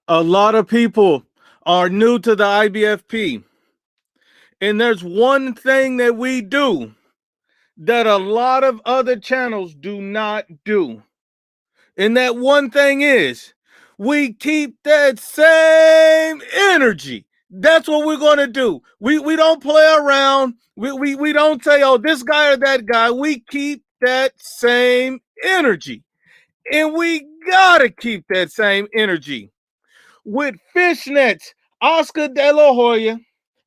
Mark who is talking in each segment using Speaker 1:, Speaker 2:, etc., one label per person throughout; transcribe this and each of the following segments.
Speaker 1: A lot of people are new to the IBFP, and there's one thing that we do that a lot of other channels do not do. And that one thing is we keep that same energy. That's what we're going to do. We don't play around. We don't say, oh, this guy or that guy. We keep that same energy. And we got to keep that same energy. With fishnets, Oscar De La Hoya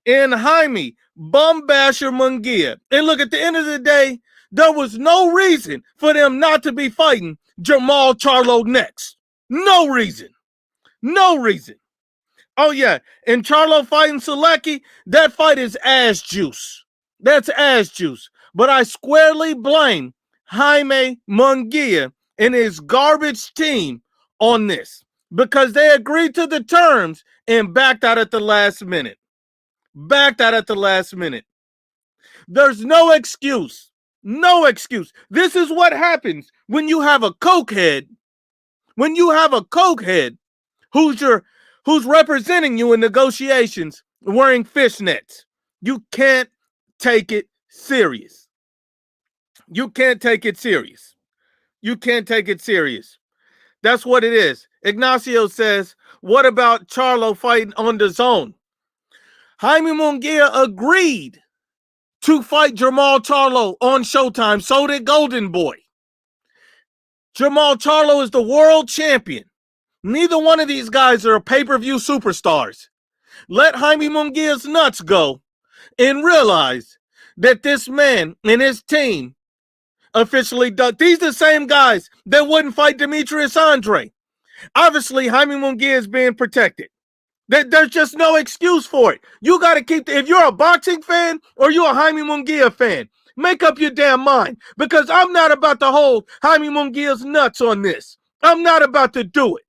Speaker 1: and Jaime Bumbasher Munguia. And look, at the end of the day, there was no reason for them not to be fighting Jermall Charlo next. No reason. No reason. Oh, yeah. And Charlo fighting Selecki, that fight is ass juice. That's ass juice. But I squarely blame Jaime Munguia and his garbage team on this because they agreed to the terms and backed out at the last minute. Backed out at the last minute. There's no excuse. No excuse. This is what happens when you have a cokehead. When you have a cokehead who's representing you in negotiations wearing fishnets. You can't take it serious. You can't take it serious. You can't take it serious. That's what it is. Ignacio says, what about Charlo fighting on the zone? Jaime Munguia agreed to fight Jermall Charlo on Showtime. So did Golden Boy. Jermall Charlo is the world champion. Neither one of these guys are pay-per-view superstars. Let Jaime Munguia's nuts go and realize that this man and his team officially ducked. These are the same guys that wouldn't fight Demetrius Andre. Obviously, Jaime Munguia is being protected. There's just no excuse for it. You got to keep, if you're a boxing fan or you're a Jaime Munguia fan, make up your damn mind because I'm not about to hold Jaime Munguia's nuts on this. I'm not about to do it.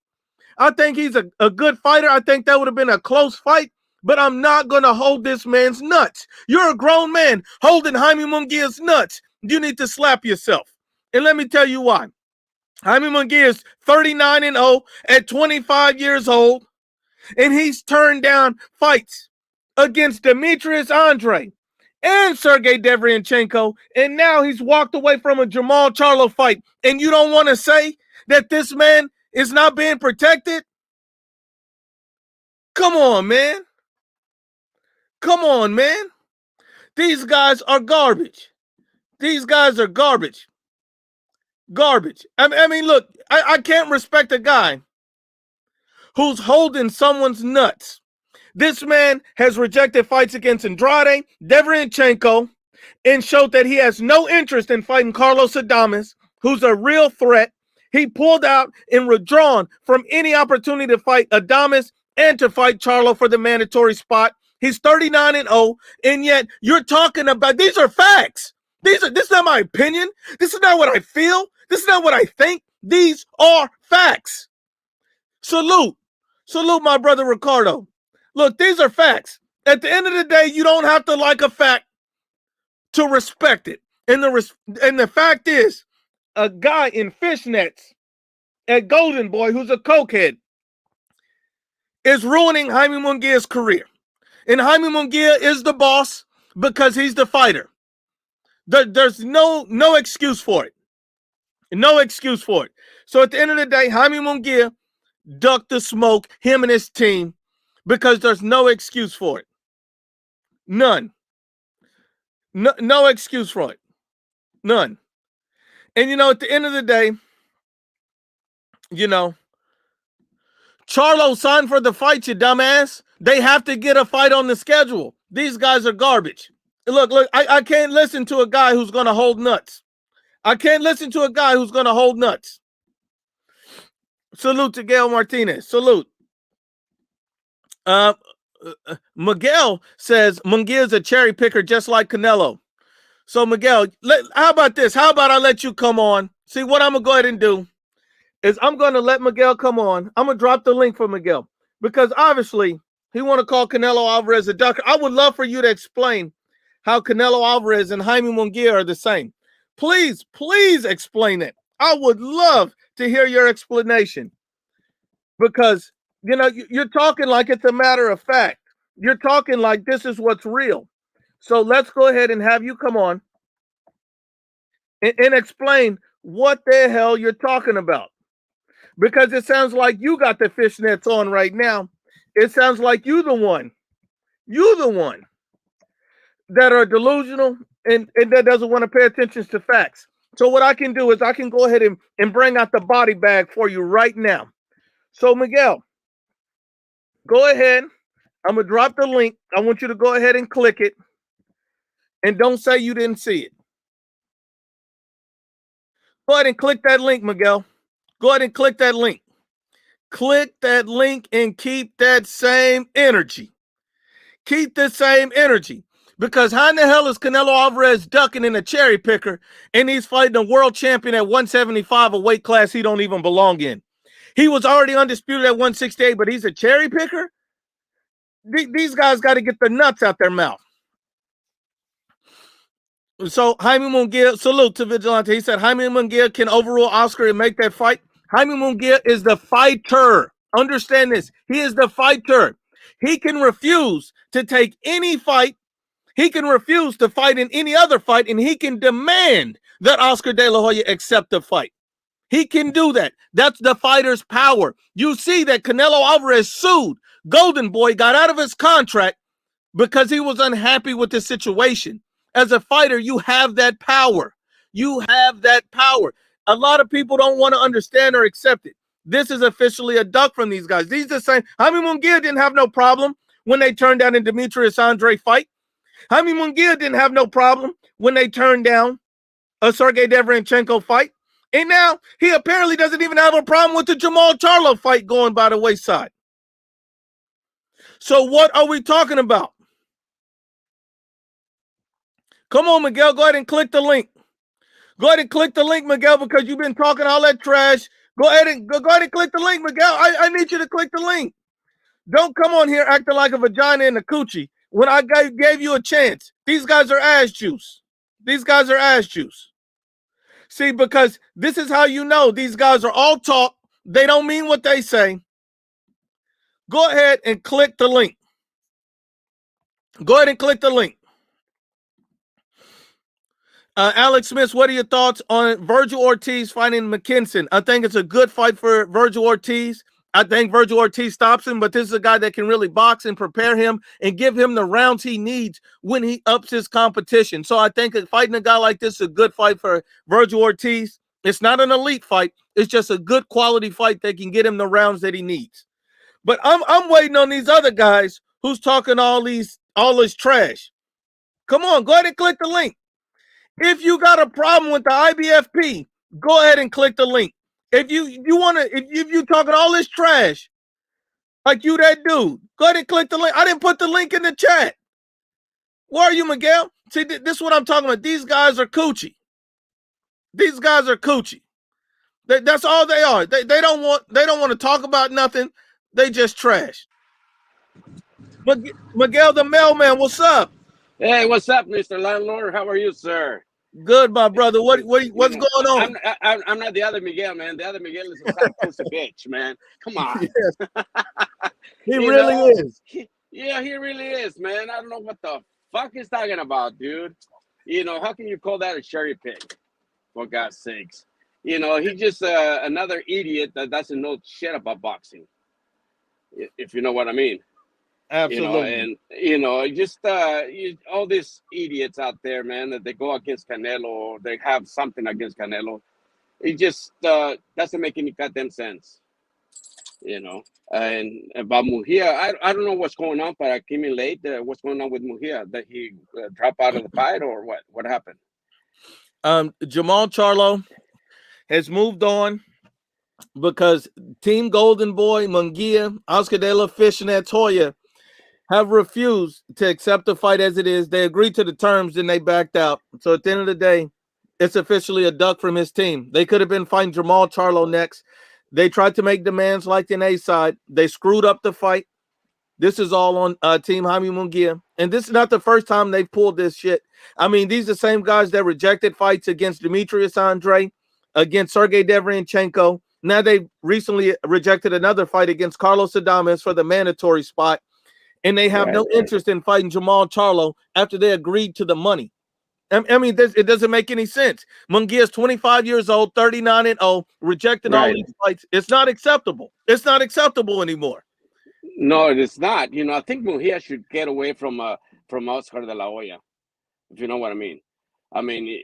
Speaker 1: I think he's a good fighter. I think that would have been a close fight, but I'm not going to hold this man's nuts. You're a grown man holding Jaime Munguia's nuts. You need to slap yourself. And let me tell you why. Jaime Munguia is 39-0 at 25 years old, and he's turned down fights against Demetrius Andre and Sergey Devryanchenko, and now he's walked away from a Jermall Charlo fight, and you don't want to say that this man is not being protected? Come on, man. Come on, man. These guys are garbage. These guys are garbage. Garbage. I mean, look, I can't respect a guy who's holding someone's nuts. This man has rejected fights against Andrade, Devryanchenko, and showed that he has no interest in fighting Carlos Adames, who's a real threat. He pulled out and withdrawn from any opportunity to fight Adames and to fight Charlo for the mandatory spot. He's 39-0, and yet you're talking about, these are facts. This is not my opinion. This is not what I feel. This is not what I think. These are facts. Salute. Salute my brother Ricardo. Look, these are facts. At the end of the day, you don't have to like a fact to respect it. And the fact is, a guy in fishnets at Golden Boy who's a cokehead is ruining Jaime Munguia's career. And Jaime Munguia is the boss because he's the fighter. There's no excuse for it. No excuse for it. So at the end of the day, Jaime Munguia ducked the smoke, him and his team, because there's no excuse for it. None. No excuse for it. None. And, at the end of the day, Charlo signed for the fight, you dumbass. They have to get a fight on the schedule. These guys are garbage. Look, I can't listen to a guy who's going to hold nuts. I can't listen to a guy who's going to hold nuts. Salute to Gail Martinez. Salute. Miguel says Munguia's a cherry picker just like Canelo. So, Miguel, how about this? How about I let you come on? See, what I'm going to go ahead and do is I'm going to let Miguel come on. I'm going to drop the link for Miguel because obviously he want to call Canelo Alvarez a ducker. I would love for you to explain how Canelo Alvarez and Jaime Munguia are the same. Please explain it. I would love to hear your explanation because You know, you're talking like it's a matter of fact. You're talking like this is what's real. So let's go ahead and have you come on and explain what the hell you're talking about. Because it sounds like you got the fishnets on right now. It sounds like you the one that are delusional and that doesn't want to pay attention to facts. So what I can do is I can go ahead and bring out the body bag for you right now. So Miguel, go ahead. I'm going to drop the link. I want you to go ahead and click it. And don't say you didn't see it. Go ahead and click that link, Miguel. Go ahead and click that link. Click that link and keep that same energy. Keep the same energy. Because how in the hell is Canelo Alvarez ducking in a cherry picker and he's fighting a world champion at 175, a weight class he don't even belong in? He was already undisputed at 168, but he's a cherry picker? These guys got to get the nuts out their mouth. So Jaime Munguia, salute to Vigilante. He said Jaime Munguia can overrule Oscar and make that fight. Jaime Munguia is the fighter. Understand this. He is the fighter. He can refuse to take any fight. He can refuse to fight in any other fight, and he can demand that Oscar De La Hoya accept the fight. He can do that. That's the fighter's power. You see that Canelo Alvarez sued. Golden Boy got out of his contract because he was unhappy with the situation. As a fighter, you have that power. You have that power. A lot of people don't want to understand or accept it. This is officially a duck from these guys. These are the same. Jaime Munguia didn't have no problem when they turned down a Demetrius Andre fight. Jaime Munguia didn't have no problem when they turned down a Sergey Deverenchenko fight. And now he apparently doesn't even have a problem with the Jermall Charlo fight going by the wayside. So what are we talking about? Come on, Miguel, go ahead and click the link. Go ahead and click the link, Miguel, because you've been talking all that trash. Go ahead and click the link, Miguel. I need you to click the link. Don't come on here acting like a vagina in a coochie when I gave you a chance. These guys are ass juice. These guys are ass juice. See, because this is how you know these guys are all talk. They don't mean what they say. Go ahead and click the link. Go ahead and click the link. Alex Smith, what are your thoughts on Virgil Ortiz fighting McKinson? I think it's a good fight for Virgil Ortiz. I think Virgil Ortiz stops him, but this is a guy that can really box and prepare him and give him the rounds he needs when he ups his competition. So I think fighting a guy like this is a good fight for Virgil Ortiz. It's not an elite fight. It's just a good quality fight that can get him the rounds that he needs. But I'm waiting on these other guys who's talking all this trash. Come on, go ahead and click the link. If you got a problem with the IBFP, go ahead and click the link. If you want to, if you talking all this trash, like you that dude, go ahead and click the link. I didn't put the link in the chat. Where are you, Miguel? See, this is what I'm talking about. These guys are coochie. These guys are coochie. That's all they are. They don't want to talk about nothing. They just trash. Miguel the mailman, what's up?
Speaker 2: Hey, what's up, Mr. Landlord? How are you, sir?
Speaker 1: Good, my brother. What's going on?
Speaker 2: I'm not the other Miguel, man. The other Miguel is a soft pussy bitch, man. Come on.
Speaker 1: Yes. He really is.
Speaker 2: He really is, man. I don't know what the fuck he's talking about, dude. How can you call that a cherry pick? For God's sakes. He's just another idiot that doesn't know shit about boxing. If you know what I mean.
Speaker 1: Absolutely.
Speaker 2: All these idiots out there, man, that they go against Canelo or they have something against Canelo. It just doesn't make any goddamn sense. And about Munguia, I don't know what's going on, but I came in late. What's going on with Munguia? That he dropped out of the fight or what? What happened?
Speaker 1: Jermall Charlo has moved on because Team Golden Boy, Munguia, Oscar De La Hoya have refused to accept the fight as it is. They agreed to the terms, then they backed out. So at the end of the day, it's officially a duck from his team. They could have been fighting Jermall Charlo next. They tried to make demands like the A side. They screwed up the fight. This is all on Team Jaime Munguia. And this is not the first time they've pulled this shit. I mean, these are the same guys that rejected fights against Demetrius Andre, against Sergey Deverenchenko, Now they recently rejected another fight against Carlos Adames for the mandatory spot, and they have no interest in fighting Jermall Charlo after they agreed to the money. I mean, it doesn't make any sense. Munguia is 25 years old, 39-0, rejecting all these fights. It's not acceptable. It's not acceptable anymore.
Speaker 2: No, it is not. You know, I think Munguia should get away from Oscar de la Hoya, if you know what I mean. I mean,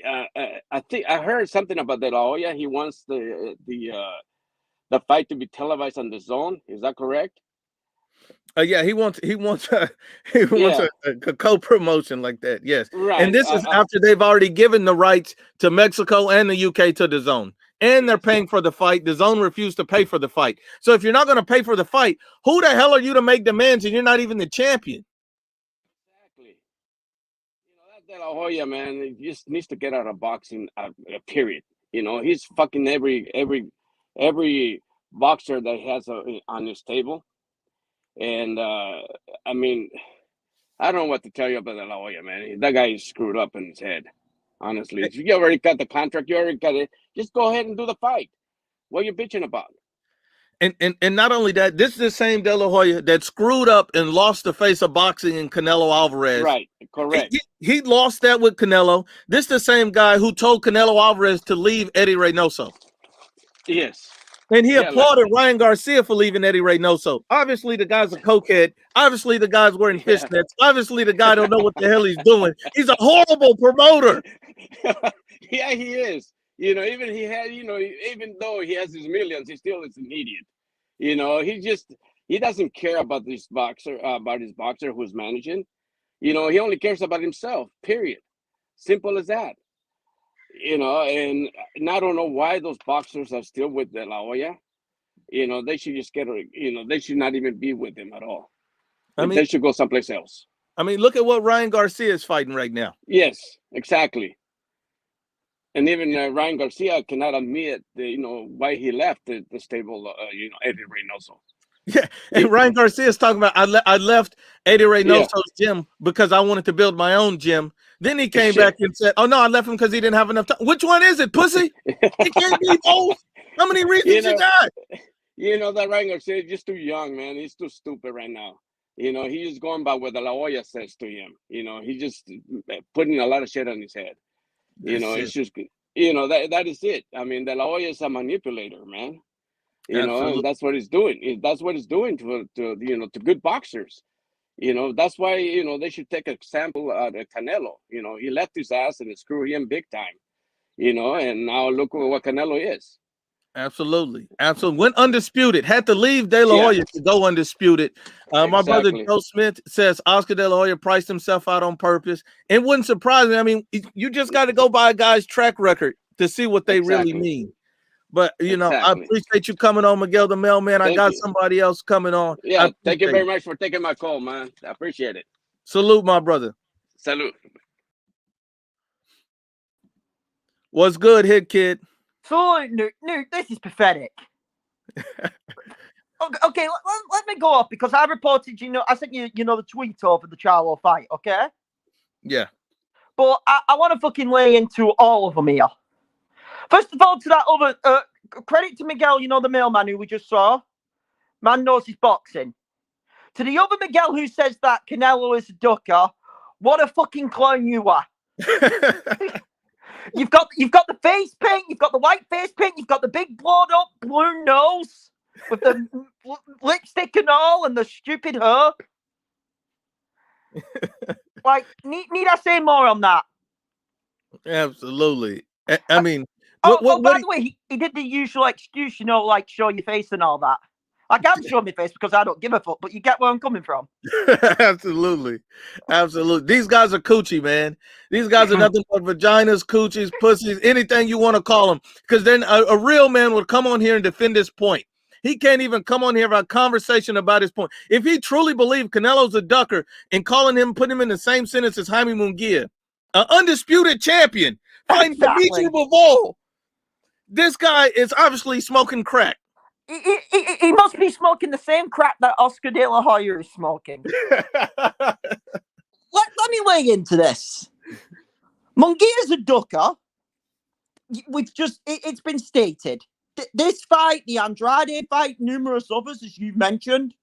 Speaker 2: I think I heard something about de la Hoya. He wants the fight to be televised on the Zone. Is that correct?
Speaker 1: Yeah, he wants a co-promotion like that. Yes, right. And this is after they've already given the rights to Mexico and the UK to the Zone, and they're paying for the fight. The Zone refused to pay for the fight. So if you're not going to pay for the fight, who the hell are you to make demands and you're not even the champion?
Speaker 2: Exactly. You know, that De La Hoya, man, he just needs to get out of boxing. Period. You know, he's fucking every boxer that he has on his table. And I mean, I don't know what to tell you about De La Hoya, man. That guy is screwed up in his head. Honestly, if you already got the contract, you already got it. Just go ahead and do the fight. What are you bitching about?
Speaker 1: And not only that, this is the same De La Hoya that screwed up and lost the face of boxing in Canelo Alvarez.
Speaker 2: Right, correct.
Speaker 1: He lost that with Canelo. This is the same guy who told Canelo Alvarez to leave Eddie Reynoso.
Speaker 2: Yes.
Speaker 1: And he applauded Ryan Garcia for leaving Eddie Reynoso. Obviously, the guy's a cokehead. Obviously, the guy's wearing fishnets. Obviously, the guy don't know what the hell he's doing. He's a horrible promoter.
Speaker 2: Yeah, he is. You know, even though he has his millions, he still is an idiot. You know, he doesn't care about his boxer who's managing. You know, he only cares about himself, period. Simple as that. You know, and I don't know why those boxers are still with De La Hoya. You know, they should just they should not even be with him at all. They should go someplace else.
Speaker 1: I mean, look at what Ryan Garcia is fighting right now.
Speaker 2: Yes, exactly. And even Ryan Garcia cannot admit, why he left the stable, Eddie Reynoso.
Speaker 1: Yeah, and Ryan Garcia is talking about, I left Eddie Reynoso's gym because I wanted to build my own gym. Then he came back and said, oh, no, I left him because he didn't have enough time. Which one is it, pussy? It can't be both. How many reasons you got?
Speaker 2: You know, that Ryan Garcia is just too young, man. He's too stupid right now. You know, he's just going by what De La Hoya says to him. You know, he's just putting a lot of shit on his head. You know, it's just, that is it. I mean, De La Hoya is a manipulator, man. You know, and that's what he's doing. That's what he's doing to good boxers. You know, that's why, they should take example at Canelo. You know, he left his ass and it screwed him big time. You know, and now look at what Canelo is.
Speaker 1: Absolutely. Went undisputed. Had to leave De La Hoya to go undisputed. My brother Joe Smith says Oscar De La Hoya priced himself out on purpose. It wouldn't surprise me. I mean, you just got to go by a guy's track record to see what they really mean. But, I appreciate you coming on, Miguel the Mailman. I got somebody else coming on.
Speaker 2: Yeah, thank you very much for taking my call, man. I appreciate it.
Speaker 1: Salute, my brother.
Speaker 2: Salute.
Speaker 1: What's good, Hit Kid?
Speaker 3: So, no, this is pathetic. Okay, let me go off because I reported, I sent you, the tweet over the Charlo fight, okay?
Speaker 1: Yeah.
Speaker 3: But I want to fucking lay into all of them here. First of all, to that other, credit to Miguel, the mailman who we just saw. Man knows his boxing. To the other Miguel who says that Canelo is a ducker, what a fucking clown you are. You've got the face paint, you've got the white face paint, you've got the big blowed up blue nose with the lipstick and all and the stupid hair. Like, need I say more on that?
Speaker 1: Absolutely. I mean,
Speaker 3: by the way, he did the usual excuse, like show your face and all that. I can't show my face because I don't give a fuck, but you get where I'm coming from.
Speaker 1: Absolutely. These guys are coochie, man. These guys are nothing but vaginas, coochies, pussies, anything you want to call them. Because then a real man would come on here and defend his point. He can't even come on here and have a conversation about his point. If he truly believed Canelo's a ducker and putting him in the same sentence as Jaime Munguia, an undisputed champion, fighting Dimitri Bivol, this guy is obviously smoking crack.
Speaker 3: He must be smoking the same crack that Oscar De La Hoya is smoking. let me lay into this. Munguia's a ducker. It's been stated. this fight, the Andrade fight, numerous others, as you mentioned.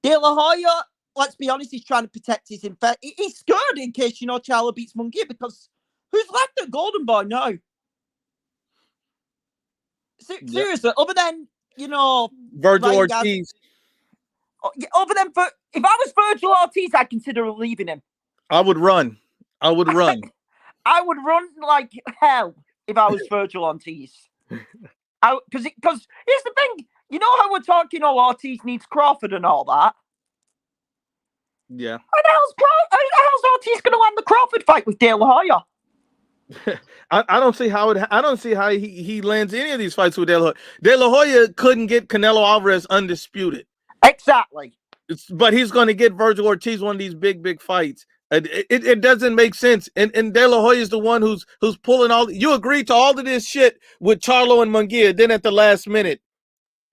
Speaker 3: De La Hoya, let's be honest, he's trying to protect his infect. He's scared in case, Charlo beats Munguia, because who's left at Golden Boy now? Seriously, other than,
Speaker 1: Virgil
Speaker 3: Ryan
Speaker 1: Ortiz.
Speaker 3: Other than, if I was Virgil Ortiz, I'd consider leaving him.
Speaker 1: I would run. I would run.
Speaker 3: I would run like hell if I was Virgil Ortiz. Because here's the thing, how we're talking, Ortiz needs Crawford and all that.
Speaker 1: Yeah.
Speaker 3: How the hell's Ortiz going to land the Crawford fight with De La Hoya?
Speaker 1: I don't see how he lands any of these fights with De La Hoya. De La Hoya couldn't get Canelo Alvarez undisputed.
Speaker 3: Exactly.
Speaker 1: But he's going to get Virgil Ortiz one of these big fights. It doesn't make sense. And De La Hoya is the one who's pulling all. You agreed to all of this shit with Charlo and Munguia. Then at the last minute,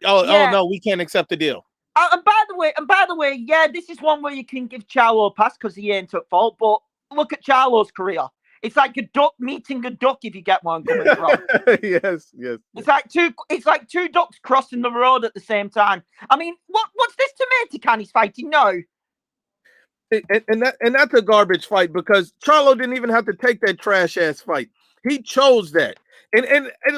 Speaker 1: oh no, we can't accept the deal.
Speaker 3: And by the way, yeah, this is one where you can give Charlo a pass because he ain't at fault. But look at Charlo's career. It's like a duck meeting a duck, if you get where I'm coming from.
Speaker 1: Yes.
Speaker 3: It's like two ducks crossing the road at the same time. I mean, what's this tomato can he's fighting? No.
Speaker 1: And that's a garbage fight because Charlo didn't even have to take that trash ass fight. He chose that. And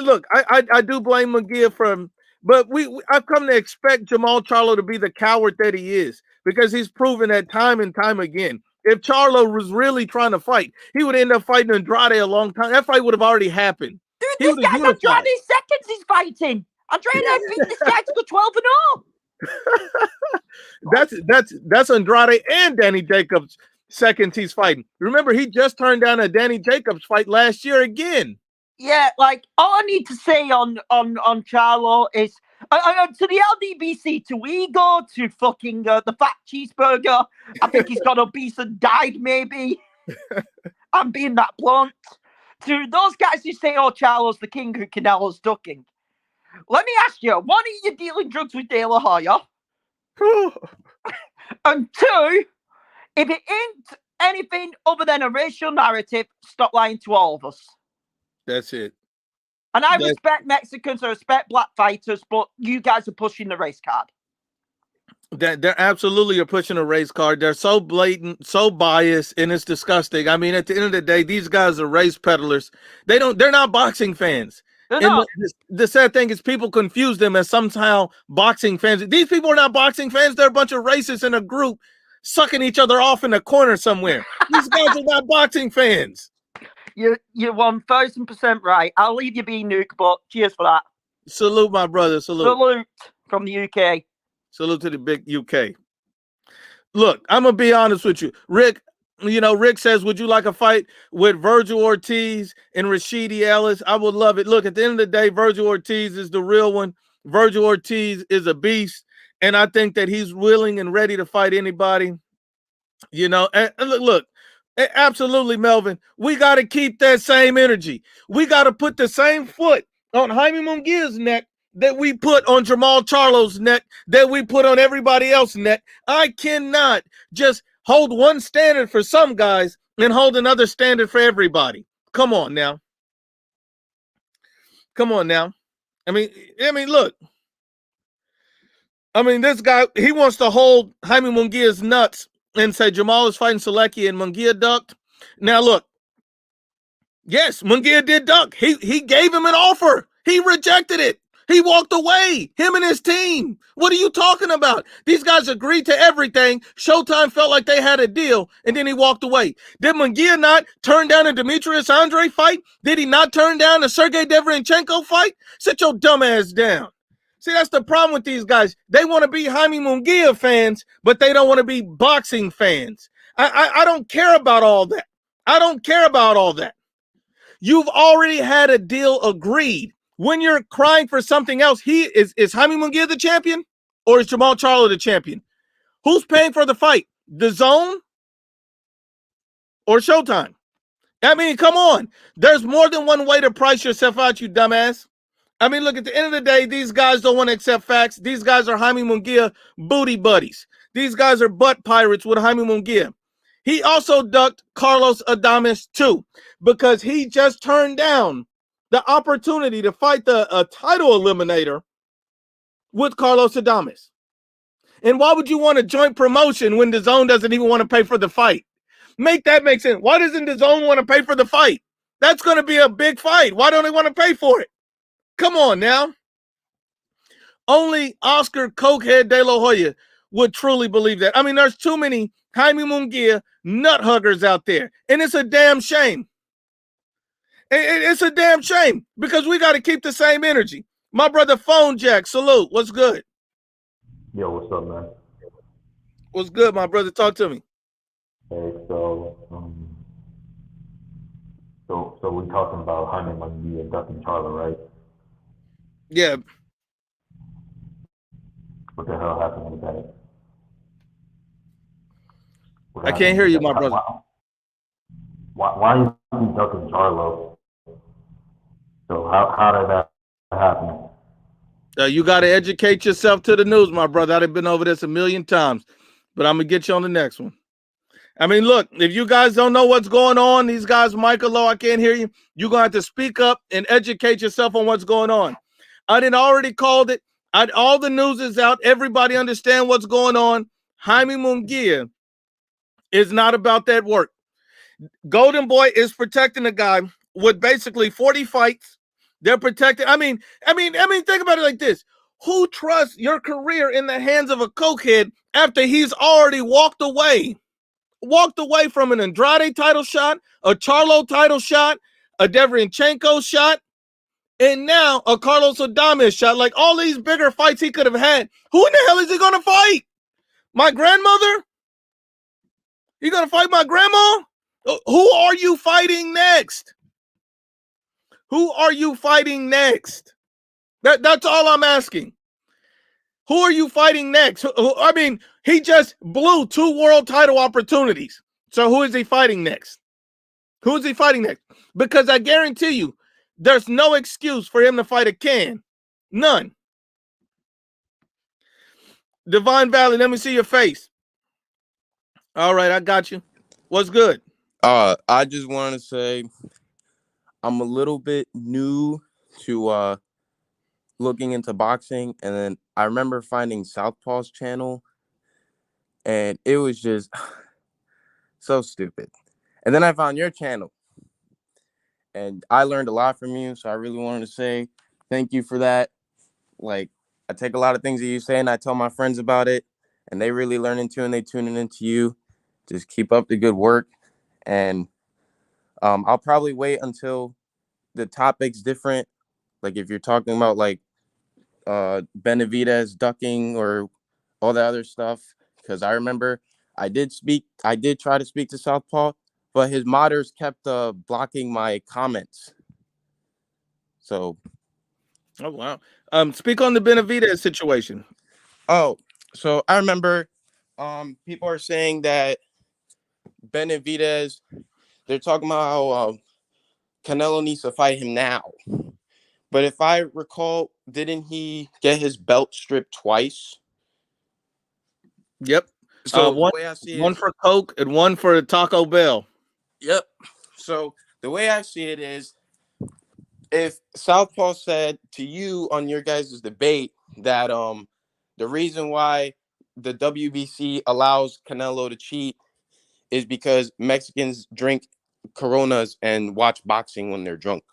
Speaker 1: look, I do blame Munguia but I've come to expect Jermall Charlo to be the coward that he is because he's proven that time and time again. If Charlo was really trying to fight, he would end up fighting Andrade a long time. That fight would have already happened.
Speaker 3: Dude, this guy's Andrade seconds he's fighting. Andrade beat this guy to go 12-0.
Speaker 1: That's Andrade and Danny Jacobs seconds he's fighting. Remember, he just turned down a Danny Jacobs fight last year again.
Speaker 3: Yeah, like all I need to say on Charlo is to the LDBC, to Ego, to fucking the fat cheeseburger. I think he's got obese and died, maybe. I'm being that blunt. To those guys who say, oh, Charlo's the king who Canelo's ducking. Let me ask you, one, are you dealing drugs with De La Hoya? And two, if it ain't anything other than a racial narrative, stop lying to all of us.
Speaker 1: That's it.
Speaker 3: And I respect Mexicans, I respect black fighters, but you guys are pushing the race card.
Speaker 1: They're absolutely are pushing a race card. They're so blatant, so biased, and it's disgusting. I mean, at the end of the day, these guys are race peddlers. They're not boxing fans. The sad thing is people confuse them as somehow boxing fans. These people are not boxing fans. They're a bunch of racists in a group sucking each other off in a corner somewhere. These guys are not boxing fans.
Speaker 3: You're 1000% right. I'll leave you be, Nuke, but cheers for that.
Speaker 1: Salute, my brother.
Speaker 3: Salute from the UK.
Speaker 1: Salute to the big UK. Look, I'm going to be honest with you. Rick says, would you like a fight with Virgil Ortiz and Rashidi Ellis? I would love it. Look, at the end of the day, Virgil Ortiz is the real one. Virgil Ortiz is a beast, and I think that he's willing and ready to fight anybody. And look, absolutely, Melvin. We got to keep that same energy. We got to put the same foot on Jaime Munguia's neck that we put on Jermall Charlo's neck, that we put on everybody else's neck. I cannot just hold one standard for some guys and hold another standard for everybody. Come on now. I mean, look. I mean, this guy, he wants to hold Jaime Munguia's nuts and say Jermall is fighting Selecki and Munguia ducked. Now, look. Yes, Munguia did duck. He gave him an offer. He rejected it. He walked away, him and his team. What are you talking about? These guys agreed to everything. Showtime felt like they had a deal, and then he walked away. Did Munguia not turn down a Demetrius Andre fight? Did he not turn down a Sergey Deverenchenko fight? Sit your dumb ass down. See, that's the problem with these guys. They want to be Jaime Munguia fans, but they don't want to be boxing fans. I don't care about all that. I don't care about all that. You've already had a deal agreed. When you're crying for something else, is Jaime Munguia the champion or is Jermall Charlo the champion? Who's paying for the fight? The Zone or Showtime? I mean, come on. There's more than one way to price yourself out, you dumbass. I mean, look, at the end of the day, these guys don't want to accept facts. These guys are Jaime Munguia booty buddies. These guys are butt pirates with Jaime Munguia. He also ducked Carlos Adames too because he just turned down the opportunity to fight the title eliminator with Carlos Adames? And why would you want a joint promotion when DAZN doesn't even want to pay for the fight? Make that make sense. Why doesn't DAZN want to pay for the fight? That's going to be a big fight. Why don't they want to pay for it? Come on now. Only Oscar Cokehead De La Hoya would truly believe that. I mean, there's too many Jaime Munguia nut huggers out there. And it's a damn shame. It's a damn shame because we got to keep the same energy. My brother Phone Jack, salute. What's good?
Speaker 4: Yo, what's up, man?
Speaker 1: What's good, my brother? Talk to me.
Speaker 4: Hey, so we're talking about Jaime Munguia and ducking Charlo, right?
Speaker 1: Yeah.
Speaker 4: What the hell happened with that?
Speaker 1: I can't hear you, my brother.
Speaker 4: Why is he ducking Charlo? So how did that happen?
Speaker 1: You got to educate yourself to the news, my brother. I've been over this a million times, but I'm going to get you on the next one. I mean, look, if you guys don't know what's going on, these guys, Michael Lowe, I can't hear you. You're going to have to speak up and educate yourself on what's going on. I didn't already called it. All the news is out. Everybody understand what's going on. Jaime Munguia is not about that work. Golden Boy is protecting a guy with basically 40 fights. They're protected. I mean, think about it like this. Who trusts your career in the hands of a cokehead after he's already walked away from an Andrade title shot, a Charlo title shot, a Derevyanchenko shot, and now a Carlos Adames shot? Like all these bigger fights he could have had. Who in the hell is he going to fight? My grandmother? You going to fight my grandma? Who are you fighting next? Who are you fighting next? That's all I'm asking. Who are you fighting next? I mean, he just blew 2 world title opportunities. So who is he fighting next? Who is he fighting next? Because I guarantee you, there's no excuse for him to fight a Can. None. Divine Valley, let me see your face. All right, I got you. What's good?
Speaker 5: I just want to say I'm a little bit new to looking into boxing, and then I remember finding Southpaw's channel, and it was just so stupid. And then I found your channel, and I learned a lot from you, so I really wanted to say thank you for that. Like, I take a lot of things that you say, and I tell my friends about it, and they really learn into it, and they tune into you. Just keep up the good work, and I'll probably wait until the topic's different. Like if you're talking about like Benavidez ducking or all the other stuff, because I remember I did try to speak to Southpaw, but his modders kept blocking my comments. So,
Speaker 1: oh wow. Speak on the Benavidez situation.
Speaker 5: Oh, so I remember people are saying that Benavidez, they're talking about how Canelo needs to fight him now. But if I recall, didn't he get his belt stripped twice?
Speaker 1: Yep.
Speaker 5: So
Speaker 1: one for Coke and one for Taco Bell.
Speaker 5: Yep. So the way I see it is, if Southpaw said to you on your guys' debate that the reason why the WBC allows Canelo to cheat is because Mexicans drink Coronas and watch boxing when they're drunk.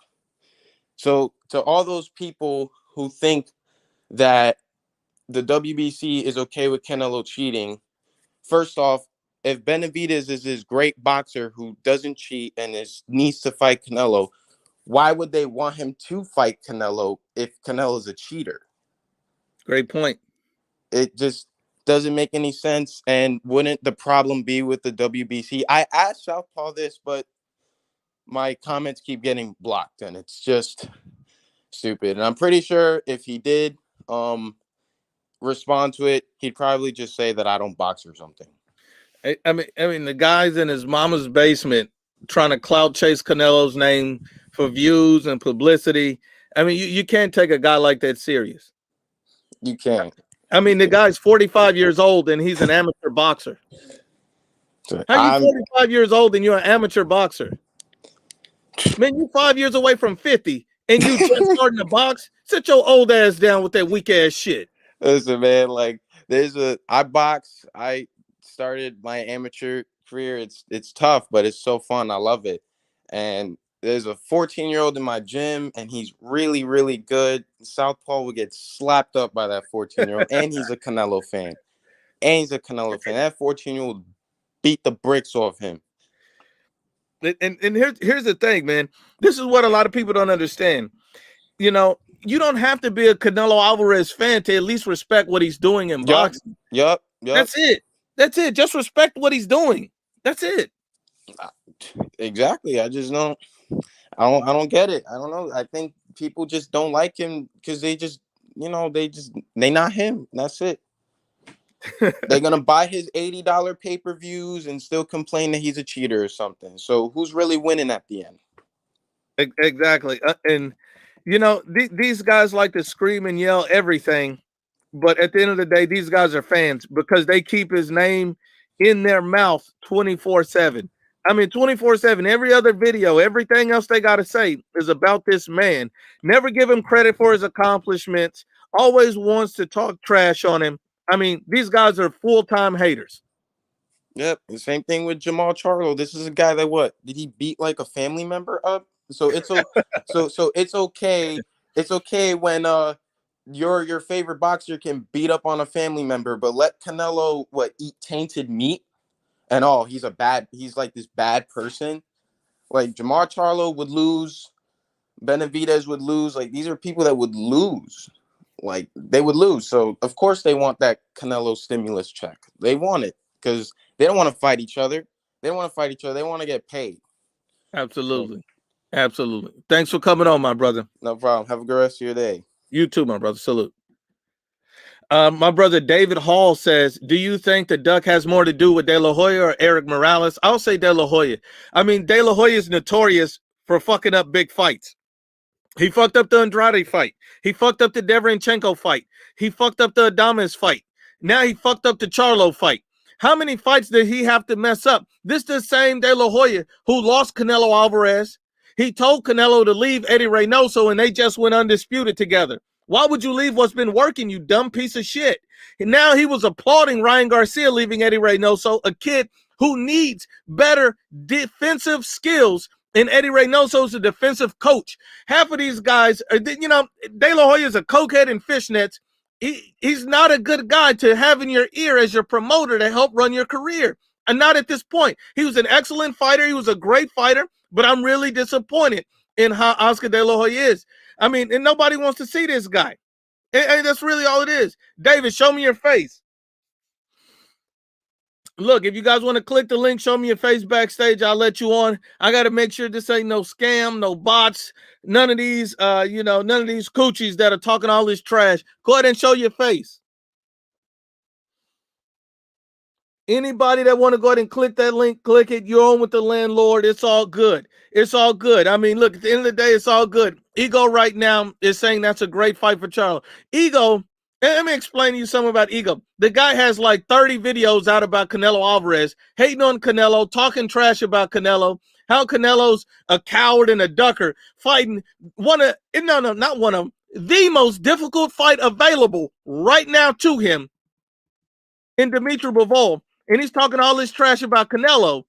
Speaker 5: So to all those people who think that the WBC is okay with Canelo cheating, first off, if Benavidez is this great boxer who doesn't cheat and needs to fight Canelo, why would they want him to fight Canelo if Canelo's a cheater?
Speaker 1: Great point.
Speaker 5: It just doesn't make any sense. And wouldn't the problem be with the WBC? I asked Southpaw this, but my comments keep getting blocked, and it's just stupid. And I'm pretty sure if he did respond to it, he'd probably just say that I don't box or something.
Speaker 1: I mean, the guy's in his mama's basement trying to clout chase Canelo's name for views and publicity. I mean, you can't take a guy like that serious.
Speaker 5: You can't.
Speaker 1: I mean, the guy's 45 years old and he's an amateur boxer. How you 45 years old and you're an amateur boxer? Man, you're 5 years away from 50 and you just starting to box? Sit your old ass down with that weak ass shit.
Speaker 5: Listen, man, like I box. I started my amateur career. It's tough, but it's so fun. I love it. And there's a 14-year-old in my gym, and he's really, really good. Southpaw will get slapped up by that 14-year-old, and he's a Canelo fan. That 14-year-old beat the bricks off him.
Speaker 1: And here's the thing, man. This is what a lot of people don't understand. You know, you don't have to be a Canelo Alvarez fan to at least respect what he's doing in boxing.
Speaker 5: Yep.
Speaker 1: That's it. Just respect what he's doing. That's it.
Speaker 5: Exactly. I don't get it. I don't know. I think people just don't like him because they not him. That's it. They're gonna buy his $80 pay-per-views and still complain that he's a cheater or something. So who's really winning at the end?
Speaker 1: Exactly. And you know, these guys like to scream and yell everything, but at the end of the day, these guys are fans because they keep his name in their mouth 24/7. I mean, 24/7. Every other video, everything else they got to say is about this man. Never give him credit for his accomplishments. Always wants to talk trash on him. I mean, these guys are full-time haters.
Speaker 5: Yep. The same thing with Jermall Charlo. This is a guy that did he beat like a family member up? So it's so it's okay. It's okay when your favorite boxer can beat up on a family member, but let Canelo eat tainted meat and he's like this bad person. Like Jermall Charlo would lose, Benavidez would lose. Like these are people that would lose. Like they would lose. So of course they want that Canelo stimulus check. They want it because they don't want to fight each other. They don't want to fight each other. They want to get paid.
Speaker 1: Absolutely. Absolutely. Thanks for coming on, my brother.
Speaker 5: No problem. Have a good rest of your day.
Speaker 1: You too, my brother. Salute. My brother David Hall says, do you think the Duck has more to do with De La Hoya or Eric Morales? I'll say De La Hoya. I mean, De La Hoya is notorious for fucking up big fights. He fucked up the Andrade fight. He fucked up the Deverenchenko fight. He fucked up the Adames fight. Now he fucked up the Charlo fight. How many fights did he have to mess up? This the same De La Hoya who lost Canelo Alvarez. He told Canelo to leave Eddie Reynoso, and they just went undisputed together. Why would you leave what's been working, you dumb piece of shit? And now he was applauding Ryan Garcia leaving Eddie Reynoso, a kid who needs better defensive skills, and Eddie Reynoso's a defensive coach. Half of these guys, De La Hoya is a cokehead in fishnets. He's not a good guy to have in your ear as your promoter to help run your career. And not at this point. He was an excellent fighter. He was a great fighter. But I'm really disappointed in how Oscar De La Hoya is. I mean, and nobody wants to see this guy. And that's really all it is. David, show me your face. Look, if you guys want to click the link, show me your face backstage. I'll let you on. I got to make sure this ain't no scam, no bots, none of these, none of these coochies that are talking all this trash. Go ahead and show your face. Anybody that want to go ahead and click that link, click it. You're on with the landlord. It's all good. It's all good. I mean, look, at the end of the day, it's all good. Ego right now is saying that's a great fight for Charlo. Ego, let me explain to you something about Ego. The guy has like 30 videos out about Canelo Alvarez, hating on Canelo, talking trash about Canelo, how Canelo's a coward and a ducker, fighting the most difficult fight available right now to him in Dimitri Bivol. And he's talking all this trash about Canelo,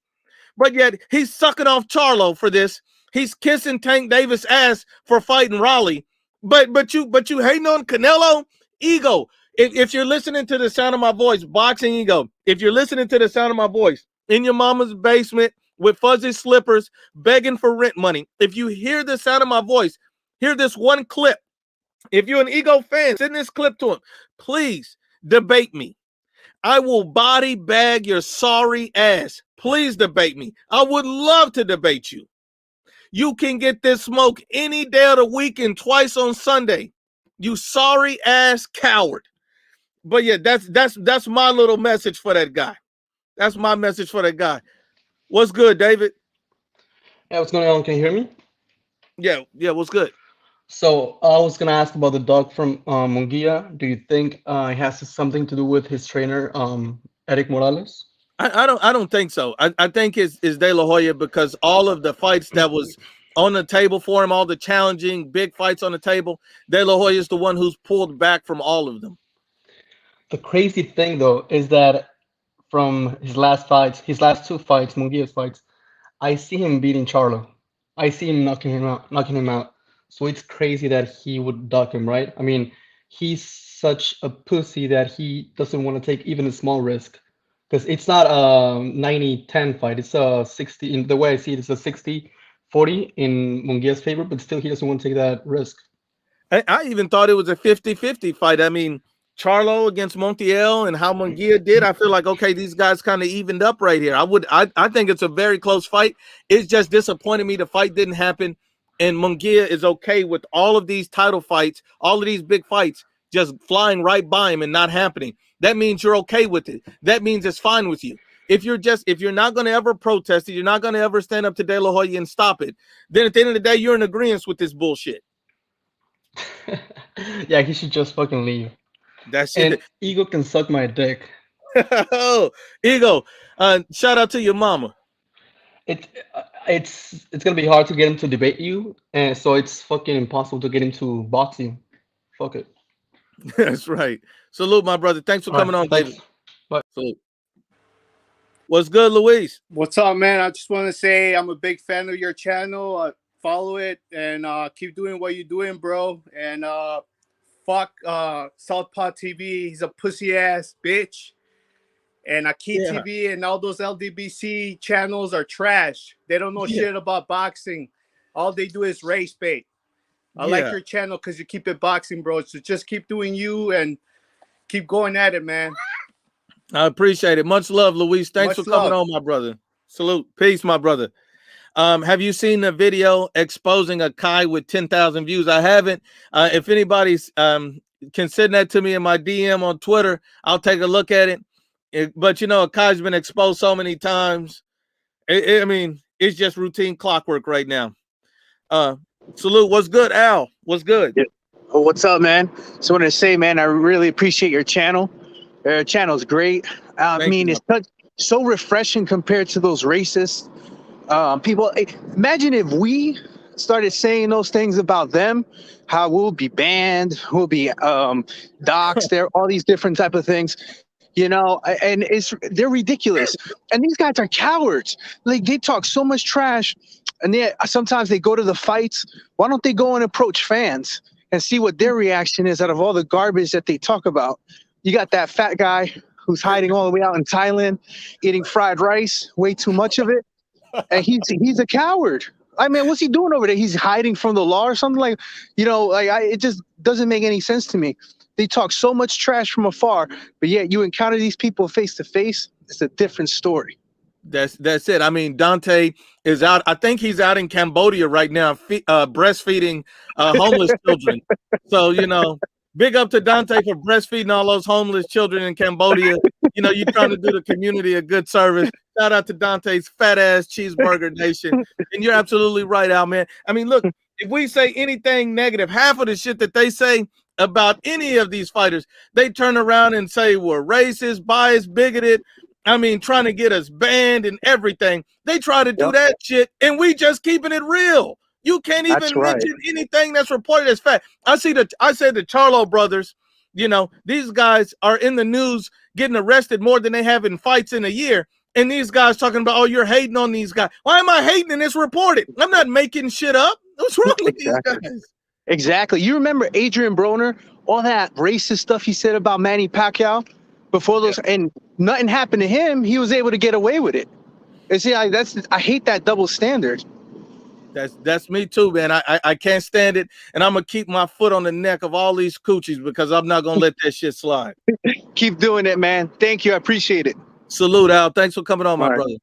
Speaker 1: but yet he's sucking off Charlo for this. He's kissing Tank Davis' ass for fighting Raleigh. But you hating on Canelo? Ego. If you're listening to the sound of my voice, boxing Ego, if you're listening to the sound of my voice in your mama's basement with fuzzy slippers, begging for rent money, if you hear the sound of my voice, hear this one clip. If you're an Ego fan, send this clip to him. Please debate me. I will body bag your sorry ass. Please debate me. I would love to debate you. You can get this smoke any day of the week and twice on Sunday. You sorry ass coward. But yeah, that's my little message for that guy. That's my message for that guy. What's good, David?
Speaker 6: Yeah, what's going on? Can you hear me?
Speaker 1: Yeah, what's good?
Speaker 6: So I was gonna ask about the dog from Munguia. Do you think it has something to do with his trainer, Eric Morales?
Speaker 1: I don't think so. I think it's De La Hoya because all of the fights that was on the table for him, all the challenging big fights on the table. De La Hoya is the one who's pulled back from all of them.
Speaker 6: The crazy thing though is that from his last fights, his last two fights, Munguia's fights, I see him beating Charlo. I see him knocking him out. So it's crazy that he would duck him, right? I mean, he's such a pussy that he doesn't want to take even a small risk. Because it's not a 90-10 fight. It's a 60, in the way I see it, it's a 60-40 in Munguia's favor, but still he doesn't want to take that risk.
Speaker 1: I even thought it was a 50-50 fight. I mean, Charlo against Montiel and how Munguia did, I feel like, okay, these guys kind of evened up right here. I think it's a very close fight. It's just disappointed me the fight didn't happen. And Munguia is okay with all of these title fights, all of these big fights, just flying right by him and not happening. That means you're okay with it. That means it's fine with you. If you're not going to ever protest it, you're not going to ever stand up to De La Hoya and stop it, then at the end of the day, you're in agreement with this bullshit.
Speaker 6: Yeah, he should just fucking leave.
Speaker 1: That's
Speaker 6: And
Speaker 1: it.
Speaker 6: Ego can suck my dick.
Speaker 1: Oh, Ego, shout out to your mama.
Speaker 6: It's gonna be hard to get him to debate you, and so it's fucking impossible to get him to boxing. Fuck it.
Speaker 1: That's right. Salute, my brother. Thanks for
Speaker 6: All right,
Speaker 1: coming on,
Speaker 6: thanks.
Speaker 1: David.
Speaker 6: Bye.
Speaker 1: Salute. What's good, Luis?
Speaker 7: What's up, man? I just want to say I'm a big fan of your channel. Follow it and keep doing what you're doing, bro. And fuck Southpaw TV. He's a pussy ass bitch. And Aki TV and all those LDBC channels are trash. They don't know shit about boxing. All they do is race bait. I like your channel because you keep it boxing, bro. So just keep doing you and keep going at it, man.
Speaker 1: I appreciate it. Much love, Luis. Thanks
Speaker 7: Much
Speaker 1: for coming
Speaker 7: love.
Speaker 1: on, my brother. Salute. Peace, my brother. Have you seen the video exposing a Kai with 10,000 views? I haven't. If anybody's can send that to me in my DM on Twitter, I'll take a look at it. But you know, Kai's been exposed so many times. I mean, it's just routine clockwork right now. Salute. What's good, Al? What's good?
Speaker 8: Yeah. Oh, what's up, man? Just want to say, man, I really appreciate your channel. Your channel's great. I mean, it's so refreshing compared to those racist people. Imagine if we started saying those things about them, how we'll be banned, we'll be doxxed, there, all these different type of things. You know, and they're ridiculous. And these guys are cowards. Like, they talk so much trash, and sometimes they go to the fights. Why don't they go and approach fans and see what their reaction is out of all the garbage that they talk about? You got that fat guy who's hiding all the way out in Thailand, eating fried rice, way too much of it, and he's a coward. I mean, what's he doing over there? He's hiding from the law or something, like, you know, like it just doesn't make any sense to me. They talk so much trash from afar, but yet you encounter these people face to face, it's a different story.
Speaker 1: That's it. I mean, Dante is out. I think he's out in Cambodia right now, breastfeeding homeless children. So, you know, big up to Dante for breastfeeding all those homeless children in Cambodia. You know, you're trying to do the community a good service. Shout out to Dante's fat ass cheeseburger nation. And you're absolutely right, Al, man. I mean, look, if we say anything negative, half of the shit that they say about any of these fighters, they turn around and say we're racist, biased, bigoted. I mean, trying to get us banned and everything. They try to do that shit, and we just keeping it real. You can't even mention anything that's reported as fact. I said the Charlo brothers, you know, these guys are in the news getting arrested more than they have in fights in a year. And these guys talking about, oh, you're hating on these guys. Why am I hating? And it's reported. I'm not making shit up. What's wrong with these guys?
Speaker 8: Exactly. You remember Adrian Broner, all that racist stuff he said about Manny Pacquiao before those, and nothing happened to him. He was able to get away with it. And see, I hate that double standard.
Speaker 1: That's me too, man. I can't stand it, and I'm gonna keep my foot on the neck of all these coochies because I'm not gonna let that shit slide.
Speaker 8: Keep doing it, man. Thank you. I appreciate it.
Speaker 1: Salute, Al. Thanks for coming on, my brother.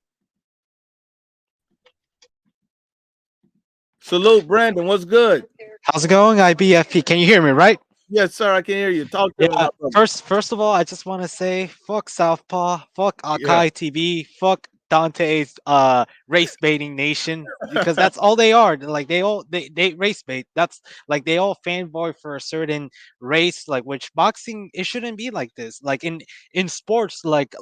Speaker 1: Salute, Brandon. What's good?
Speaker 9: How's it going, IBFP? Can you hear me, right?
Speaker 1: Yes, sir. I can hear you. Talk to me.
Speaker 9: First of all, I just want to say, fuck Southpaw, fuck Akai TV, fuck Dante's race baiting nation, because that's all they are. Like they race bait. That's like they all fanboy for a certain race, like which boxing, it shouldn't be like this. Like in sports, like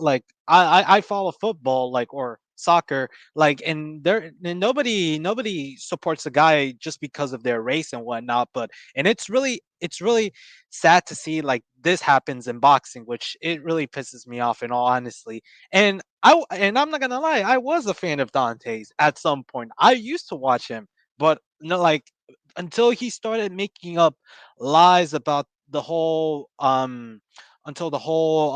Speaker 9: I follow football, like, or soccer, like, and nobody supports a guy just because of their race and whatnot. But and it's really sad to see like this happens in boxing, which it really pisses me off in all honesty. And I'm not gonna lie, I was a fan of Dante's at some point. I used to watch him, but no, like until he started making up lies about the whole until the whole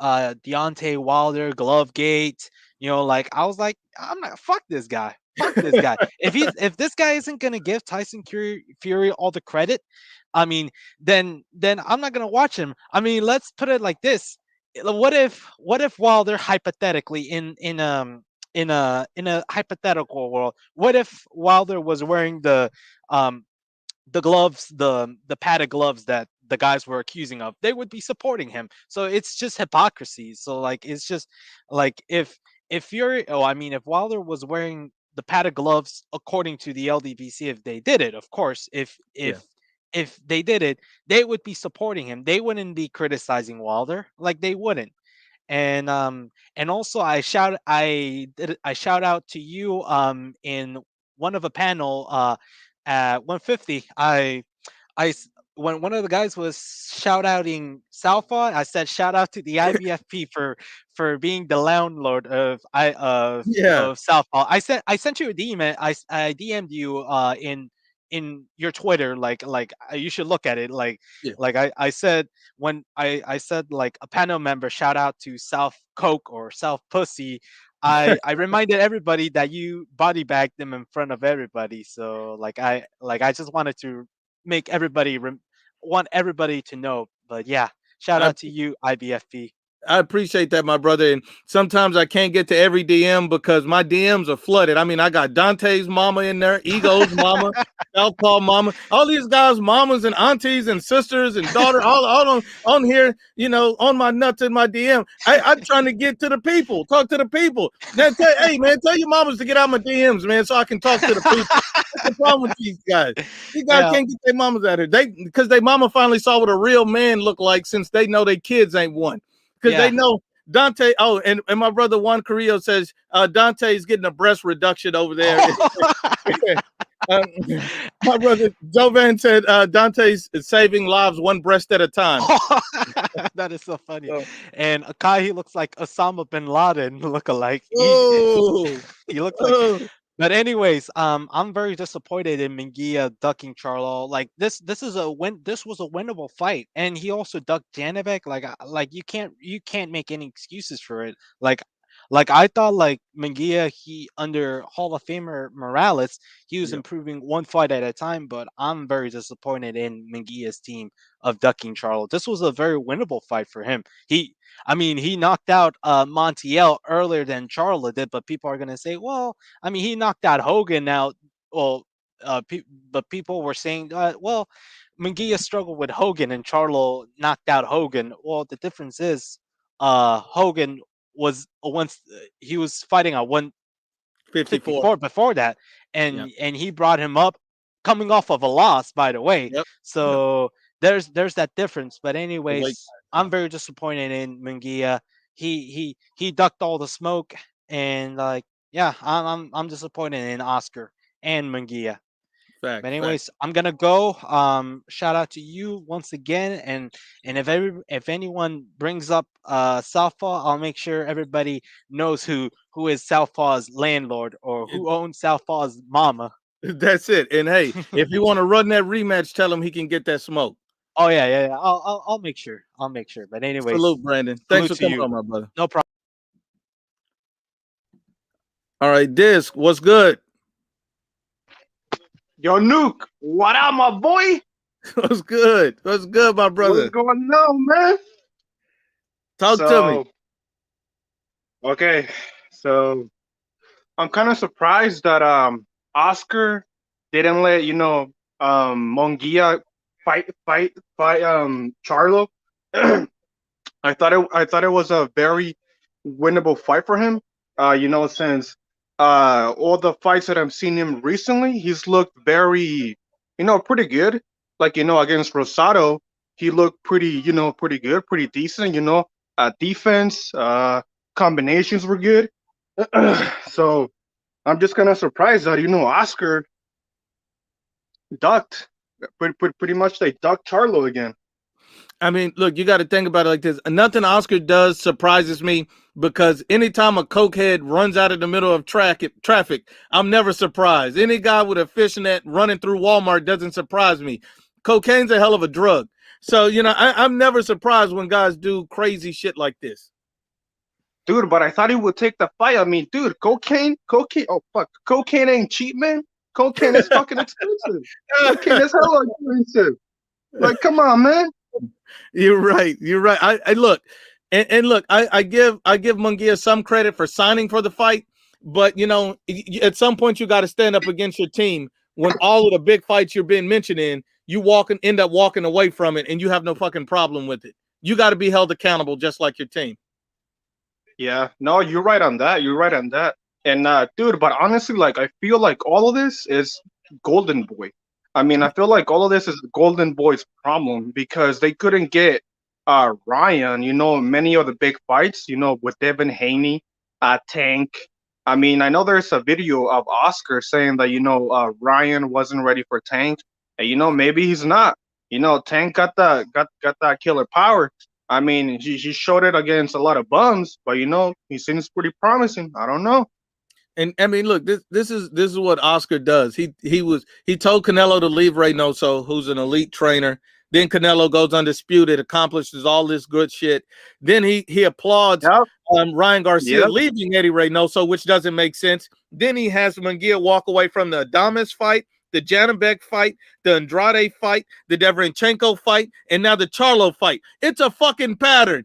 Speaker 9: Deontay Wilder glove gate. Like I was like, I'm not fuck this guy. Fuck this guy. If this guy isn't gonna give Tyson Fury all the credit, I mean, then I'm not gonna watch him. I mean, let's put it like this: what if Wilder hypothetically in a hypothetical world, what if Wilder was wearing the gloves, the padded gloves that the guys were accusing of? They would be supporting him. So it's just hypocrisy. So like it's just like if you're oh I mean if Wilder was wearing the padded gloves according to the LDBC, if they did it, of course, if they did it, they would be supporting him. They wouldn't be criticizing Wilder. Like they wouldn't. And also I shout out to you in one of a panel at 150. When one of the guys was shout outing Southpaw, I said shout out to the IBFP for being the landlord of Southpaw. I sent you a DM. I DM'd you in your Twitter, like you should look at it. Like I said when I said like a panel member shout out to South Coke or South Pussy. I reminded everybody that you body bagged them in front of everybody. So I just wanted to make everybody want everybody to know. But yeah, shout out to you, IBFP.
Speaker 1: I appreciate that, my brother. And sometimes I can't get to every DM because my DMs are flooded. I mean, I got Dante's mama in there, Ego's mama, Southpaw mama, all these guys' mamas and aunties and sisters and daughters, all on here, on my nuts in my DM. I'm trying to get to the people, talk to the people. Now, hey, man, tell your mamas to get out my DMs, man, so I can talk to the people. What's the problem with these guys? These guys can't get their mamas out here. Because their mama finally saw what a real man look like, since they know their kids ain't one. Because they know Dante. Oh, and my brother Juan Carrillo says Dante's getting a breast reduction over there. My brother Jovan said Dante's saving lives one breast at a time.
Speaker 9: That is so funny. And Akai, he looks like Osama bin Laden lookalike. He looks like. But anyways, I'm very disappointed in Munguia ducking Charlo. Like this was a winnable fight, and he also ducked Janovic. Like you can't make any excuses for it. Like I thought like Munguia, he under Hall of Famer Morales, he was improving one fight at a time. But I'm very disappointed in Munguia's team of ducking Charlo. This was a very winnable fight for him. He knocked out Montiel earlier than Charlo did, but people are gonna say, well, I mean, he knocked out Hogan out. Well, but people were saying, well, Munguia struggled with Hogan and Charlo knocked out Hogan. Well, the difference is, Hogan was he was fighting at 154 before that, and he brought him up coming off of a loss, by the way. So there's that difference. But anyways, I'm very disappointed in Munguia. He ducked all the smoke, and I'm disappointed in Oscar and Munguia. But anyways, I'm gonna go. Shout out to you once again, and if anyone brings up Southpaw, I'll make sure everybody knows who is Southpaw's landlord or who owns Southpaw's mama.
Speaker 1: That's it. And hey, if you want to run that rematch, tell him he can get that smoke.
Speaker 9: Oh yeah. I'll make sure. But anyways,
Speaker 1: salute, Brandon. Thanks for coming on, my brother.
Speaker 9: No problem.
Speaker 1: All right, Disc, what's good?
Speaker 10: Yo, Nuke, what up, my boy?
Speaker 1: What's good? What's good, my brother?
Speaker 10: What's going on, man?
Speaker 1: Talk to me.
Speaker 10: Okay, so I'm kind of surprised that Oscar didn't let Munguia fight Charlo. I thought it was a very winnable fight for him. Since all the fights that I've seen him recently, he's looked very, pretty good. Like, against Rosado, he looked pretty good, pretty decent. Defense, combinations were good. So I'm just kind of surprised that Oscar ducked. Pretty much they ducked Charlo again.
Speaker 1: I mean, look, you got to think about it like this. Nothing Oscar does surprises me because anytime a cokehead runs out of the middle of traffic, I'm never surprised. Any guy with a fishnet running through Walmart doesn't surprise me. Cocaine's a hell of a drug. So, I'm never surprised when guys do crazy shit like this.
Speaker 10: Dude, but I thought he would take the fight. I mean, dude, cocaine. Oh, fuck. Cocaine ain't cheap, man. Cocaine is fucking expensive. Cocaine is hella expensive. Like, come on, man.
Speaker 1: You're right. I look, and look, I give Munguia some credit for signing for the fight, but at some point you got to stand up against your team when all of the big fights you're being mentioned in, you end up walking away from it, and you have no fucking problem with it. You got to be held accountable just like your team.
Speaker 10: Yeah, no, you're right on that. And dude, but honestly, like I feel like all of this is Golden Boy. I mean, I feel like all of this is Golden Boy's problem because they couldn't get Ryan, many of the big fights, with Devin Haney, Tank. I mean, I know there's a video of Oscar saying that, Ryan wasn't ready for Tank. And maybe he's not. Tank got that killer power. I mean, he showed it against a lot of bums, but he seems pretty promising. I don't know.
Speaker 1: And I mean, look, this is what Oscar does. He told Canelo to leave Reynoso, who's an elite trainer. Then Canelo goes undisputed, accomplishes all this good shit. Then he applauds Ryan Garcia leaving Eddie Reynoso, which doesn't make sense. Then he has Munguia walk away from the Adames fight, the Janibek fight, the Andrade fight, the Derevyanchenko fight, and now the Charlo fight. It's a fucking pattern.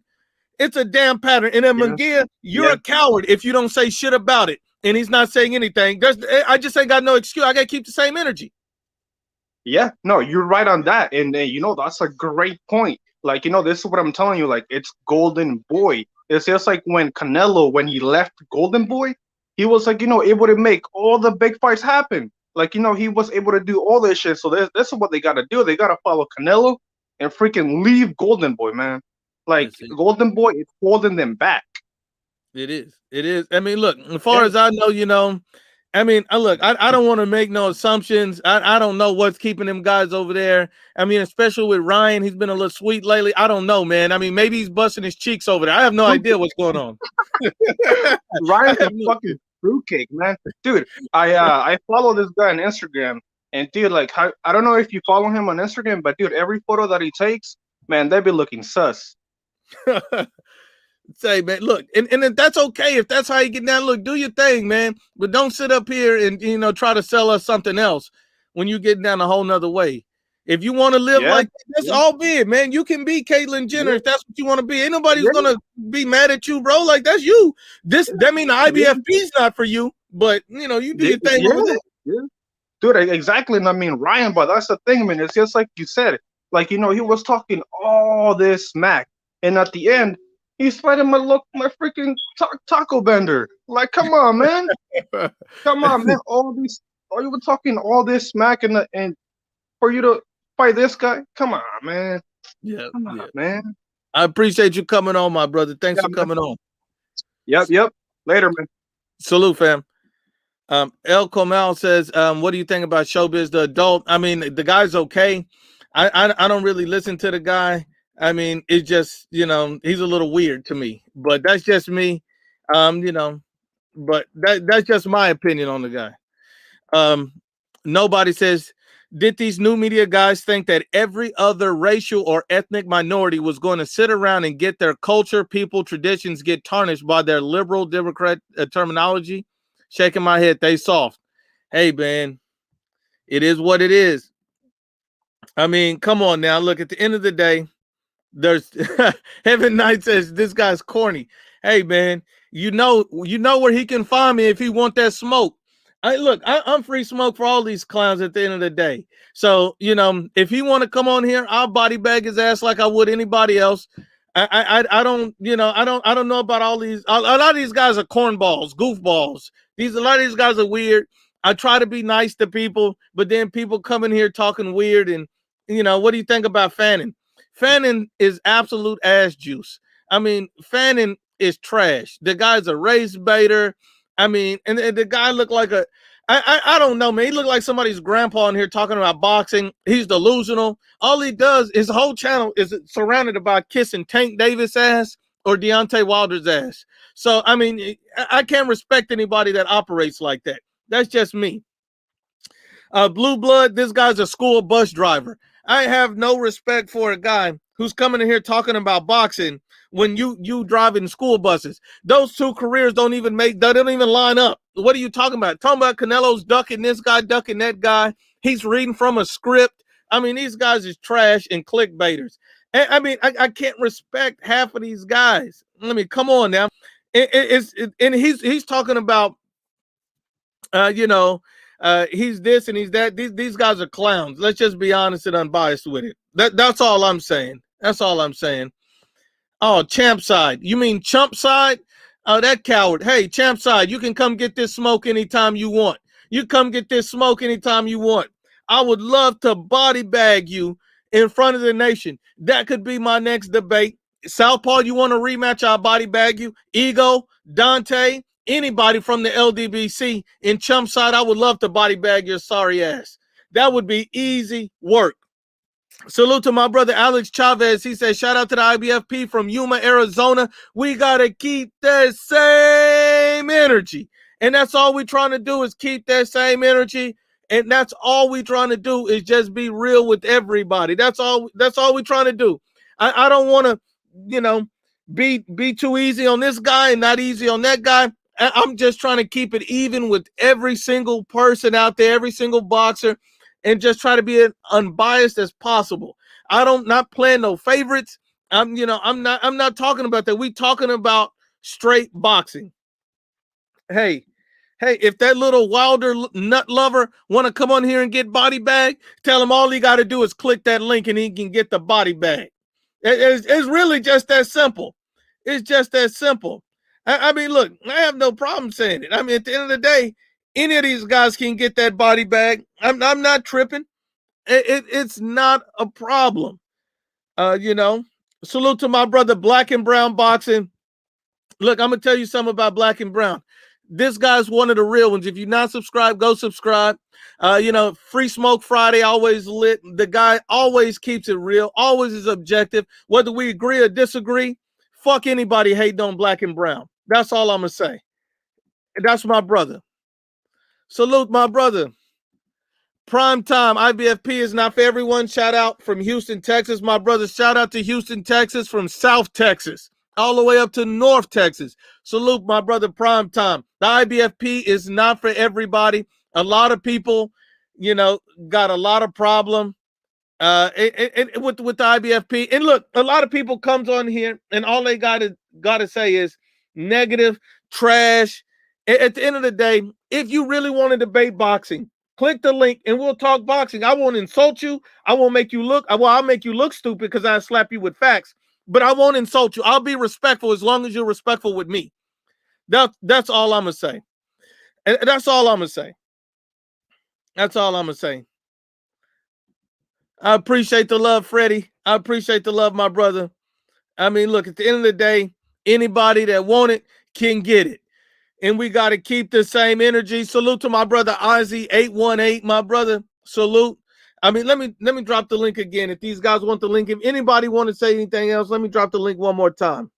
Speaker 1: It's a damn pattern. And then Munguia, you're a coward if you don't say shit about it. And he's not saying anything. I just ain't got no excuse. I got to keep the same energy.
Speaker 10: Yeah, no, you're right on that. And that's a great point. Like, this is what I'm telling you. Like, it's Golden Boy. It's just like when Canelo, when he left Golden Boy, he was like, able to make all the big fights happen. Like, he was able to do all this shit. So this is what they got to do. They got to follow Canelo and freaking leave Golden Boy, man. Like, Golden Boy is holding them back.
Speaker 1: It is. I mean, look, as far as I know, I mean, look, I don't want to make no assumptions. I don't know what's keeping them guys over there. I mean, especially with Ryan, he's been a little sweet lately. I don't know, man. I mean, maybe he's busting his cheeks over there. I have no idea what's going on.
Speaker 10: Ryan's a fucking fruitcake, man. Dude, I follow this guy on Instagram, and dude, like, I don't know if you follow him on Instagram, but dude, every photo that he takes, man, they be looking sus.
Speaker 1: Say, man, look, and that's okay if that's how you get down. Look, do your thing, man, but don't sit up here and try to sell us something else when you get down a whole nother way. If you want to live like that, that's all be it, man. You can be Caitlyn Jenner if that's what you want to be. Ain't nobody's gonna be mad at you, bro. Like, that's you. That mean the IBFP's not for you, but you do your thing over there.
Speaker 10: Yeah. Dude, exactly. And I mean, Ryan, but that's the thing, man. It's just like you said. Like, he was talking all this smack, and at the end, he's fighting my freaking taco bender. Like, come on, man. Come on, man. You were talking all this smack and for you to fight this guy? Come on, man.
Speaker 1: Yeah.
Speaker 10: Come on, man.
Speaker 1: I appreciate you coming on, my brother. Thanks for coming on.
Speaker 10: Yep. Later, man.
Speaker 1: Salute, fam. El Comal says, what do you think about Showbiz the adult? I mean, the guy's okay. I don't really listen to the guy. I mean, it's just, he's a little weird to me, but that's just me. But that's just my opinion on the guy. Nobody says, did these new media guys think that every other racial or ethnic minority was going to sit around and get their culture, people, traditions get tarnished by their liberal Democrat terminology? Shaking my head, they soft. Hey, man, it is what it is. I mean, come on now. Look, at the end of the day, there's Heaven Knight says this guy's corny. Hey, man, you know where he can find me if he want that smoke. I'm free smoke for all these clowns at the end of the day. So, if he want to come on here, I'll body bag his ass like I would anybody else. I don't know about all these. A lot of these guys are cornballs, goofballs. A lot of these guys are weird. I try to be nice to people, but then people come in here talking weird. And, what do you think about Fannin? Fannin is absolute ass juice. I mean, Fannin is trash. The guy's a race baiter. I mean, and the guy looked like I don't know, man. He looked like somebody's grandpa in here talking about boxing. He's delusional. All he does, his whole channel is surrounded about kissing Tank Davis' ass or Deontay Wilder's ass. So, I mean, I can't respect anybody that operates like that. That's just me. Blue Blood, this guy's a school bus driver. I have no respect for a guy who's coming in here talking about boxing when you driving school buses. Those two careers don't even line up. What are you talking about? Talking about Canelo's ducking this guy, ducking that guy. He's reading from a script. I mean, these guys is trash and clickbaiters. And, I mean, I can't respect half of these guys. I mean, come on now. And he's talking about, he's this and he's that. These guys are clowns. Let's just be honest and unbiased with it. That's all I'm saying. That's all I'm saying. Oh, champ side. You mean chump side? Oh, that coward. Hey, champ side, you can come get this smoke anytime you want. You come get this smoke anytime you want. I would love to body bag you in front of the nation. That could be my next debate. Southpaw, you want a rematch? I'll body bag you. Ego, Dante, anybody from the LDBC in chump side, I would love to body bag your sorry ass. That would be easy work. Salute to my brother Alex Chavez. He says, shout out to the IBFP from Yuma, Arizona. We got to keep that same energy. And that's all we're trying to do is keep that same energy. And that's all we're trying to do is just be real with everybody. That's all we're trying to do. I don't want to, be too easy on this guy and not easy on that guy. I'm just trying to keep it even with every single person out there, every single boxer, and just try to be as unbiased as possible. Not playing no favorites. I'm not talking about that. We talking about straight boxing. Hey, if that little Wilder nut lover want to come on here and get body bag, tell him all he got to do is click that link and he can get the body bag. It's really just that simple. It's just that simple. I mean, look, I have no problem saying it. I mean, at the end of the day, any of these guys can get that body bag. I'm not tripping. It's not a problem. Salute to my brother Black and Brown Boxing. Look, I'm gonna tell you something about Black and Brown. This guy's one of the real ones. If you're not subscribed, go subscribe. Free Smoke Friday, always lit. The guy always keeps it real, always is objective. Whether we agree or disagree, fuck anybody hating on Black and Brown. That's all I'm gonna say. That's my brother. Salute my brother. Prime time. IBFP is not for everyone. Shout out from Houston, Texas. My brother, shout out to Houston, Texas, from South Texas all the way up to North Texas. Salute my brother, Prime time. The IBFP is not for everybody. A lot of people, got a lot of problem with the IBFP. And look, a lot of people comes on here and all they gotta say is negative, trash. At the end of the day, if you really want to debate boxing, click the link and we'll talk boxing. I won't insult you. I won't make you look. I'll make you look stupid because I slap you with facts. But I won't insult you. I'll be respectful as long as you're respectful with me. That's all I'm gonna say. And that's all I'm gonna say. That's all I'm gonna say. I appreciate the love, Freddie. I appreciate the love, my brother. I mean, look, at the end of the day, anybody that want it can get it. And we got to keep the same energy. Salute to my brother Ozzy818, my brother. Salute. I mean, let me drop the link again. If these guys want the link, if anybody want to say anything else, let me drop the link one more time.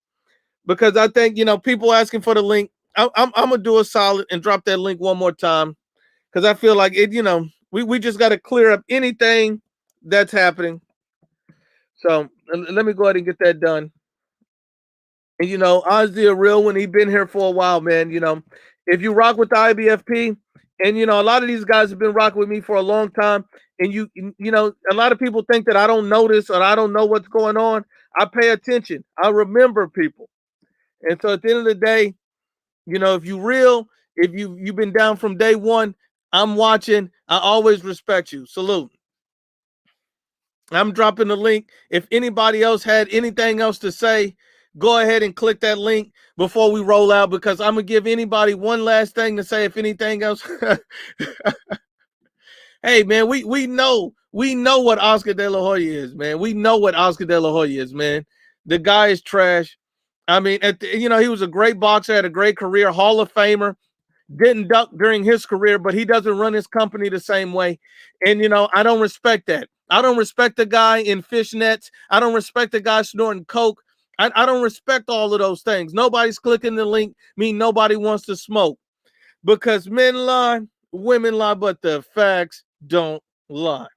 Speaker 1: Because I think, people asking for the link, I'm going to do a solid and drop that link one more time. Because I feel like it, we just got to clear up anything that's happening. So let me go ahead and get that done. And, Ozzy a real one. He's been here for a while, man. If you rock with the IBFP, and, a lot of these guys have been rocking with me for a long time. And, a lot of people think that I don't notice or I don't know what's going on. I pay attention. I remember people. And so at the end of the day, if you real, if you've been down from day one, I'm watching. I always respect you. Salute. I'm dropping the link. If anybody else had anything else to say, go ahead and click that link before we roll out, because I'm going to give anybody one last thing to say. If anything else, hey, man, we know what Oscar De La Hoya is, man. We know what Oscar De La Hoya is, man. The guy is trash. I mean, he was a great boxer, had a great career, Hall of Famer. didn't duck during his career, but he doesn't run his company the same way. And, you know, I don't respect that. I don't respect the guy in fishnets. I don't respect the guy snorting coke. I don't respect all of those things. Nobody's clicking the link, mean nobody wants to smoke. Because men lie, women lie, but the facts don't lie.